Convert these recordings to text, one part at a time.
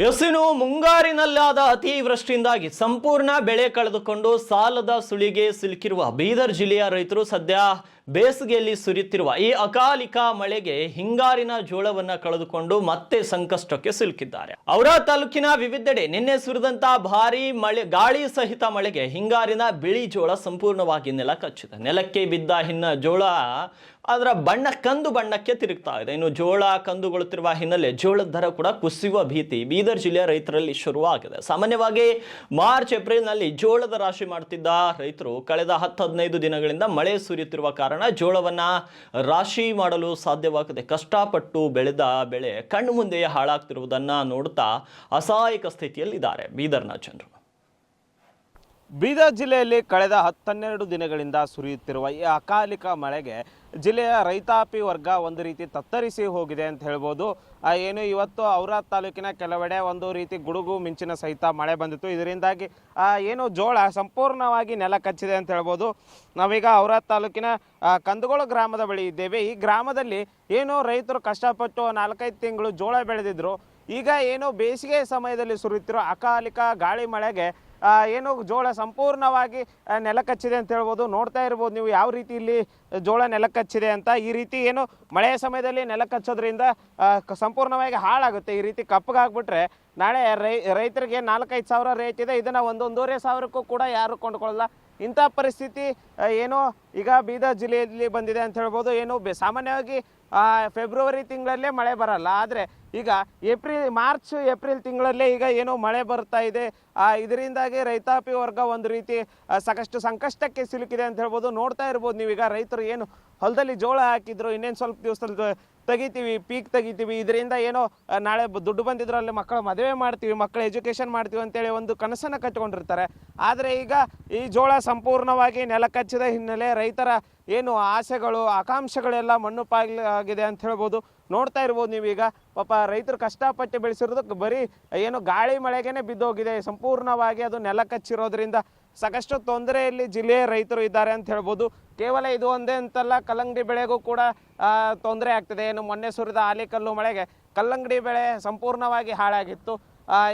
ಇನ್ನು ಮುಂಗಾರಿನಲ್ಲಾದ ಅತಿವೃಷ್ಟಿಯಿಂದಾಗಿ ಸಂಪೂರ್ಣ ಬೆಳೆ ಕಳೆದುಕೊಂಡು ಸಾಲದ ಸುಳಿಗೆ ಸಿಲುಕಿರುವ ಬೀದರ್ ಜಿಲ್ಲೆಯ ರೈತರು ಸದ್ಯ ಬೇಸಿಗೆಯಲ್ಲಿ ಸುರಿಯುತ್ತಿರುವ ಈ ಅಕಾಲಿಕ ಮಳೆಗೆ ಹಿಂಗಾರಿನ ಜೋಳವನ್ನ ಕಳೆದುಕೊಂಡು ಮತ್ತೆ ಸಂಕಷ್ಟಕ್ಕೆ ಸಿಲುಕಿದ್ದಾರೆ. ಔರಾ ತಾಲೂಕಿನ ವಿವಿಧೆಡೆ ನಿನ್ನೆ ಸುರಿದಂತ ಭಾರೀ ಮಳೆ ಗಾಳಿ ಸಹಿತ ಮಳೆಗೆ ಹಿಂಗಾರಿನ ಬಿಳಿ ಜೋಳ ಸಂಪೂರ್ಣವಾಗಿ ನೆಲ ಕಚ್ಚಿದೆ. ನೆಲಕ್ಕೆ ಬಿದ್ದ ಜೋಳ ಅದರ ಬಣ್ಣ ಕಂದು ಬಣ್ಣಕ್ಕೆ ತಿರುಗ್ತಾ ಇದೆ. ಇನ್ನು ಜೋಳ ಕಂದುಗೊಳ್ಳುತ್ತಿರುವ ಹಿನ್ನೆಲೆ ಜೋಳದ ದರ ಕೂಡ ಕುಸಿಯುವ ಭೀತಿ ಬೀದರ್ ಜಿಲ್ಲೆಯ ರೈತರಲ್ಲಿ ಶುರುವಾಗಿದೆ. ಸಾಮಾನ್ಯವಾಗಿ ಮಾರ್ಚ್ ಏಪ್ರಿಲ್ನಲ್ಲಿ ಜೋಳದ ರಾಶಿ ಮಾಡುತ್ತಿದ್ದ ರೈತರು ಕಳೆದ 10-15 ದಿನಗಳಿಂದ ಮಳೆ ಸುರಿಯುತ್ತಿರುವ ಕಾರಣ ಜೋಳವನ್ನ ರಾಶಿ ಮಾಡಲು ಸಾಧ್ಯವಾಗದೆ ಕಷ್ಟಪಟ್ಟು ಬೆಳೆದ ಬೆಳೆ ಕಣ್ಣು ಮುಂದೆಯೇ ಹಾಳಾಗ್ತಿರುವುದನ್ನ ನೋಡುತ್ತಾ ಅಸಹಾಯಕ ಸ್ಥಿತಿಯಲ್ಲಿದ್ದಾರೆ ಬೀದರ್ನ ಜನರು. ಬೀದರ್ ಜಿಲ್ಲೆಯಲ್ಲಿ ಕಳೆದ 10-12 ದಿನಗಳಿಂದ ಸುರಿಯುತ್ತಿರುವ ಈ ಅಕಾಲಿಕ ಮಳೆಗೆ ಜಿಲ್ಲೆಯ ರೈತಾಪಿ ವರ್ಗ ಒಂದು ರೀತಿ ತತ್ತರಿಸಿ ಹೋಗಿದೆ ಅಂತ ಹೇಳ್ಬೋದು. ಏನು ಇವತ್ತು ಔರಾ ತಾಲೂಕಿನ ಕೆಲವೆಡೆ ಒಂದು ರೀತಿ ಗುಡುಗು ಮಿಂಚಿನ ಸಹಿತ ಮಳೆ ಬಂದಿತ್ತು. ಇದರಿಂದಾಗಿ ಏನು ಜೋಳ ಸಂಪೂರ್ಣವಾಗಿ ನೆಲ ಕಚ್ಚಿದೆ ಅಂತ ಹೇಳ್ಬೋದು. ನಾವೀಗ ಔರಾ ತಾಲೂಕಿನ ಕಂದಗೋಳ ಗ್ರಾಮದ ಬಳಿ ಇದ್ದೇವೆ. ಈ ಗ್ರಾಮದಲ್ಲಿ ಏನು ರೈತರು ಕಷ್ಟಪಟ್ಟು 4-5 ತಿಂಗಳು ಜೋಳ ಬೆಳೆದಿದ್ರು. ಈಗ ಏನು ಬೇಸಿಗೆ ಸಮಯದಲ್ಲಿ ಸುರಿಯುತ್ತಿರೋ ಅಕಾಲಿಕ ಗಾಳಿ ಮಳೆಗೆ ಏನು ಜೋಳ ಸಂಪೂರ್ಣವಾಗಿ ನೆಲ ಕಚ್ಚಿದೆ ಅಂತ ಹೇಳ್ಬೋದು. ನೋಡ್ತಾ ಇರ್ಬೋದು ನೀವು ಯಾವ ರೀತಿ ಇಲ್ಲಿ ಜೋಳ ನೆಲ ಕಚ್ಚಿದೆ ಅಂತ. ಈ ರೀತಿ ಏನು ಮಳೆಯ ಸಮಯದಲ್ಲಿ ನೆಲ ಕಚ್ಚೋದ್ರಿಂದ ಸಂಪೂರ್ಣವಾಗಿ ಹಾಳಾಗುತ್ತೆ. ಈ ರೀತಿ ಕಪ್ಪಗಾಗ್ಬಿಟ್ರೆ ನಾಳೆ ರೈತರಿಗೆ 4-5 ಸಾವಿರ ರೇಟ್ ಇದೆ, ಇದನ್ನು 1-1.5 ಕೂಡ ಯಾರು ಕೊಂಡ್ಕೊಳ್ಳಲ್ಲ. ಇಂಥ ಪರಿಸ್ಥಿತಿ ಏನು ಈಗ ಬೀದರ್ ಜಿಲ್ಲೆಯಲ್ಲಿ ಬಂದಿದೆ ಅಂತ ಹೇಳ್ಬೋದು. ಏನು ಸಾಮಾನ್ಯವಾಗಿ ಫೆಬ್ರವರಿ ತಿಂಗಳಲ್ಲೇ ಮಳೆ ಬರಲ್ಲ, ಆದರೆ ಈಗ ಮಾರ್ಚ್ ಏಪ್ರಿಲ್ ತಿಂಗಳಲ್ಲೇ ಈಗ ಏನು ಮಳೆ ಬರ್ತಾ ಇದೆ. ಇದರಿಂದಾಗಿ ರೈತಾಪಿ ವರ್ಗ ಒಂದು ರೀತಿ ಸಾಕಷ್ಟು ಸಂಕಷ್ಟಕ್ಕೆ ಸಿಲುಕಿದೆ ಅಂತ ಹೇಳ್ಬೋದು. ನೋಡ್ತಾ ಇರ್ಬೋದು ನೀವೀಗ ರೈತರು ಏನು ಹೊಲದಲ್ಲಿ ಜೋಳ ಹಾಕಿದ್ರು, ಇನ್ನೇನು ಸ್ವಲ್ಪ ದಿವಸದಲ್ಲಿ ತೆಗಿತೀವಿ, ಪೀಕ್ ತೆಗಿತೀವಿ, ಇದರಿಂದ ಏನೋ ನಾಳೆ ದುಡ್ಡು ಬಂದಿದ್ರಲ್ಲಿ ಮಕ್ಕಳ ಮದುವೆ ಮಾಡ್ತೀವಿ, ಮಕ್ಕಳ ಎಜುಕೇಷನ್ ಮಾಡ್ತೀವಿ ಅಂತೇಳಿ ಒಂದು ಕನಸನ್ನು ಕಟ್ಟಿಕೊಂಡಿರ್ತಾರೆ. ಆದರೆ ಈಗ ಈ ಜೋಳ ಸಂಪೂರ್ಣವಾಗಿ ನೆಲ ಕಚ್ಚಿದ ಹಿನ್ನೆಲೆ ರೈತರ ಏನು ಆಸೆಗಳು ಆಕಾಂಕ್ಷೆಗಳೆಲ್ಲ ಮಣ್ಣು ಪಾಲಾಗಿದೆ ಅಂತ ಹೇಳ್ಬೋದು. ನೋಡ್ತಾ ಇರ್ಬೋದು ನೀವೀಗ ಪಾಪ ರೈತರು ಕಷ್ಟಪಟ್ಟು ಬೆಳೆಸಿರೋದಕ್ಕೆ ಬರೀ ಏನು ಗಾಳಿ ಮಳೆಗೇನೆ ಬಿದ್ದೋಗಿದೆ. ಸಂಪೂರ್ಣವಾಗಿ ಅದು ನೆಲ ಕಚ್ಚಿರೋದ್ರಿಂದ ಸಾಕಷ್ಟು ತೊಂದರೆಯಲ್ಲಿ ಜಿಲ್ಲೆಯ ರೈತರು ಇದ್ದಾರೆ ಅಂತ ಹೇಳ್ಬೋದು. ಕೇವಲ ಇದು ಒಂದೇ ಅಂತಲ್ಲ, ಕಲ್ಲಂಗಡಿ ಬೆಳೆಗೂ ಕೂಡ ತೊಂದರೆ ಆಗ್ತಿದೆ. ಏನು ಮೊನ್ನೆ ಸುರಿದ ಆಲಿಕಲ್ಲು ಮಳೆಗೆ ಕಲ್ಲಂಗಡಿ ಬೆಳೆ ಸಂಪೂರ್ಣವಾಗಿ ಹಾಳಾಗಿತ್ತು.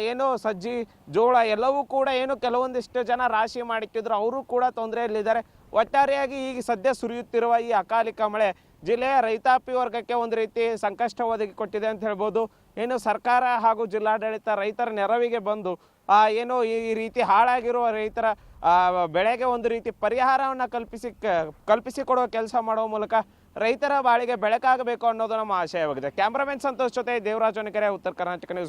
ಏನು ಸಜ್ಜಿ ಜೋಳ ಎಲ್ಲವೂ ಕೂಡ ಏನು ಕೆಲವೊಂದಿಷ್ಟು ಜನ ರಾಶಿ ಮಾಡಿಟ್ಟಿದ್ರು, ಅವರು ಕೂಡ ತೊಂದರೆಯಲ್ಲಿದ್ದಾರೆ. ಒಟ್ಟಾರೆಯಾಗಿ ಈಗ ಸದ್ಯ ಸುರಿಯುತ್ತಿರುವ ಈ ಅಕಾಲಿಕ ಮಳೆ ಜಿಲ್ಲೆಯ ರೈತಾಪಿ ವರ್ಗಕ್ಕೆ ಒಂದು ರೀತಿ ಸಂಕಷ್ಟ ಒದಗಿಕೊಟ್ಟಿದೆ ಅಂತ ಹೇಳ್ಬೋದು. ಏನು ಸರ್ಕಾರ ಹಾಗೂ ಜಿಲ್ಲಾಡಳಿತ ರೈತರ ನೆರವಿಗೆ ಬಂದು ಏನು ಈ ರೀತಿ ಹಾಳಾಗಿರುವ ರೈತರ ಬೆಳೆಗೆ ಒಂದು ರೀತಿ ಪರಿಹಾರವನ್ನು ಕಲ್ಪಿಸಿಕೊಡುವ ಕೆಲಸ ಮಾಡುವ ಮೂಲಕ ರೈತರ ಬಾಳಿಗೆ ಬೆಳಕಾಗಬೇಕು ಅನ್ನೋದು ನಮ್ಮ ಆಶಯವಾಗಿದೆ. ಕ್ಯಾಮ್ರಾಮನ್ ಸಂತೋಷ್ ಜೊತೆ ದೇವರಾಜ್ ಹೊನಕೆರೆ, ಉತ್ತರ ಕರ್ನಾಟಕ ನ್ಯೂಸ್.